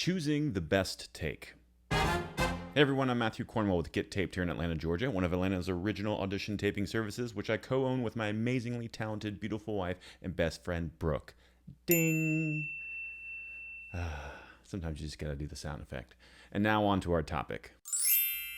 Choosing the best take. Hey everyone, I'm Matthew Cornwell with Get Taped here in Atlanta, Georgia, one of Atlanta's original audition taping services, which I co-own with my amazingly talented, beautiful wife and best friend, Brooke. Ding! Sometimes you just gotta do the sound effect. And now on to our topic.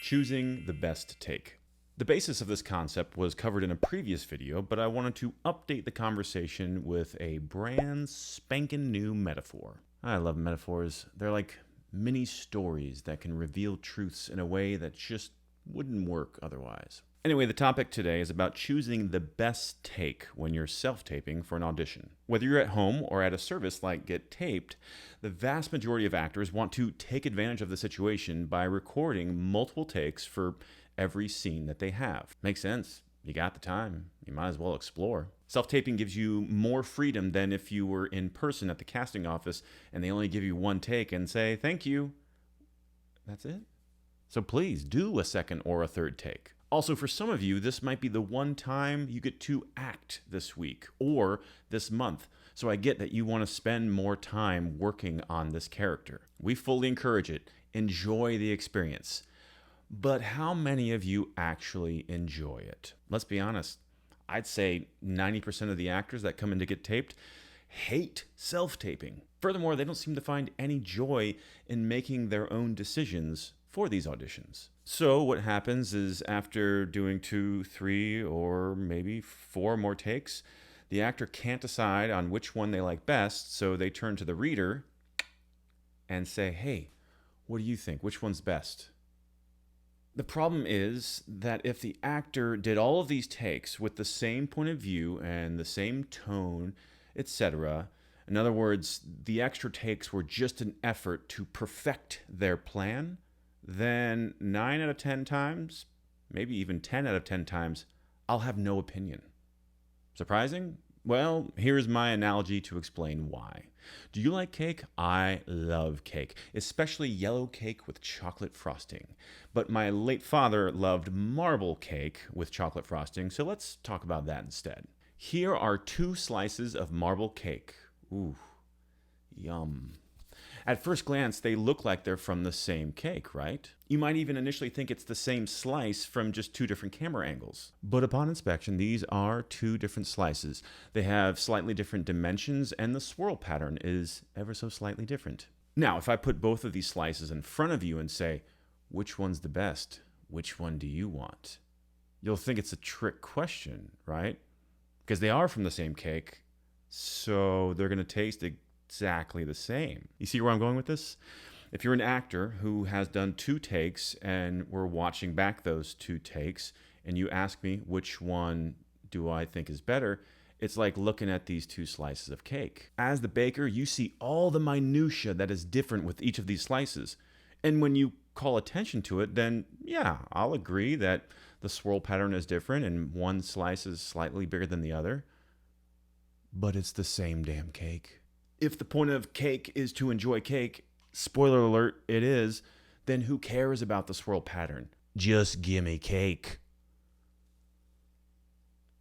Choosing the best take. The basis of this concept was covered in a previous video, but I wanted to update the conversation with a brand spanking new metaphor. I love metaphors. They're like mini stories that can reveal truths in a way that just wouldn't work otherwise. Anyway, the topic today is about choosing the best take when you're self-taping for an audition. Whether you're at home or at a service like Get Taped, the vast majority of actors want to take advantage of the situation by recording multiple takes for every scene that they have. Makes sense. You got the time. You might as well explore. Self-taping gives you more freedom than if you were in person at the casting office and they only give you one take and say, thank you. That's it. So please do a second or a third take. Also, for some of you, this might be the one time you get to act this week or this month. So I get that you want to spend more time working on this character. We fully encourage it. Enjoy the experience. But how many of you actually enjoy it? Let's be honest. I'd say 90% of the actors that come in to Get Taped hate self-taping. Furthermore, they don't seem to find any joy in making their own decisions for these auditions. So what happens is after doing 2, 3, or maybe 4 more takes, the actor can't decide on which one they like best, so they turn to the reader and say, hey, what do you think? Which one's best? The problem is that if the actor did all of these takes with the same point of view and the same tone, etc., in other words, the extra takes were just an effort to perfect their plan, then 9 out of 10 times, maybe even 10 out of 10 times, I'll have no opinion. Surprising? Well, here's my analogy to explain why. Do you like cake? I love cake, especially yellow cake with chocolate frosting. But my late father loved marble cake with chocolate frosting, so let's talk about that instead. Here are 2 slices of marble cake. Ooh, yum. At first glance, they look like they're from the same cake, right? You might even initially think it's the same slice from just 2 different camera angles. But upon inspection, these are 2 different slices. They have slightly different dimensions, and the swirl pattern is ever so slightly different. Now, if I put both of these slices in front of you and say, which one's the best? Which one do you want? You'll think it's a trick question, right? Because they are from the same cake, so they're going to taste exactly the same. You see where I'm going with this? If you're an actor who has done 2 takes and we're watching back those 2 takes and you ask me which one do I think is better, it's like looking at these 2 slices of cake. As the baker, you see all the minutia that is different with each of these slices. And when you call attention to it, then yeah, I'll agree that the swirl pattern is different and one slice is slightly bigger than the other. But it's the same damn cake. If the point of cake is to enjoy cake, spoiler alert, it is, then who cares about the swirl pattern? Just gimme cake.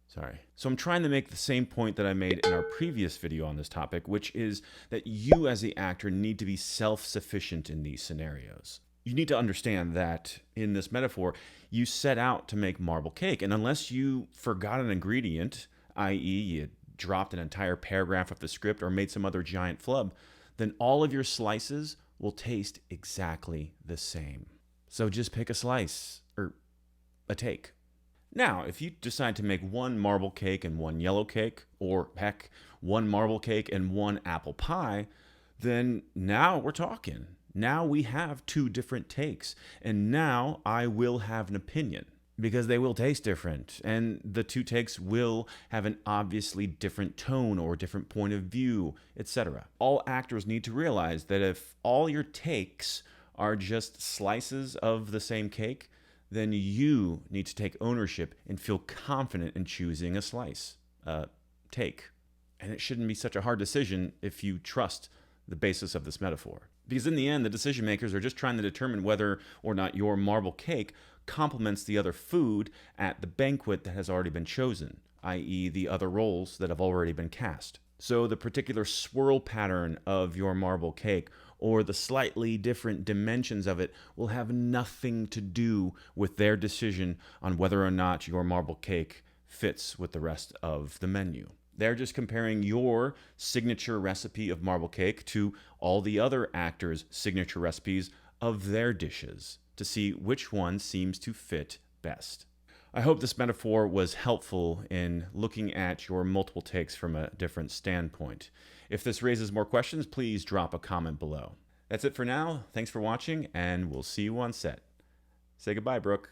Sorry. So I'm trying to make the same point that I made in our previous video on this topic, which is that you as the actor need to be self-sufficient in these scenarios. You need to understand that in this metaphor, you set out to make marble cake, and unless you forgot an ingredient, i.e. you dropped an entire paragraph of the script or made some other giant flub, then all of your slices will taste exactly the same. So just pick a slice, or a take. Now, if you decide to make 1 marble cake and 1 yellow cake, or heck, 1 marble cake and 1 apple pie, then now we're talking. Now we have 2 different takes, and now I will have an opinion. Because they will taste different, and the 2 takes will have an obviously different tone or different point of view, etc. All actors need to realize that if all your takes are just slices of the same cake, then you need to take ownership and feel confident in choosing a slice, take. And it shouldn't be such a hard decision if you trust the basis of this metaphor. Because in the end, the decision makers are just trying to determine whether or not your marble cake complements the other food at the banquet that has already been chosen, i.e. the other roles that have already been cast. So the particular swirl pattern of your marble cake or the slightly different dimensions of it will have nothing to do with their decision on whether or not your marble cake fits with the rest of the menu. They're just comparing your signature recipe of marble cake to all the other actors' signature recipes of their dishes to see which one seems to fit best. I hope this metaphor was helpful in looking at your multiple takes from a different standpoint. If this raises more questions, please drop a comment below. That's it for now. Thanks for watching, and we'll see you on set. Say goodbye, Brooke.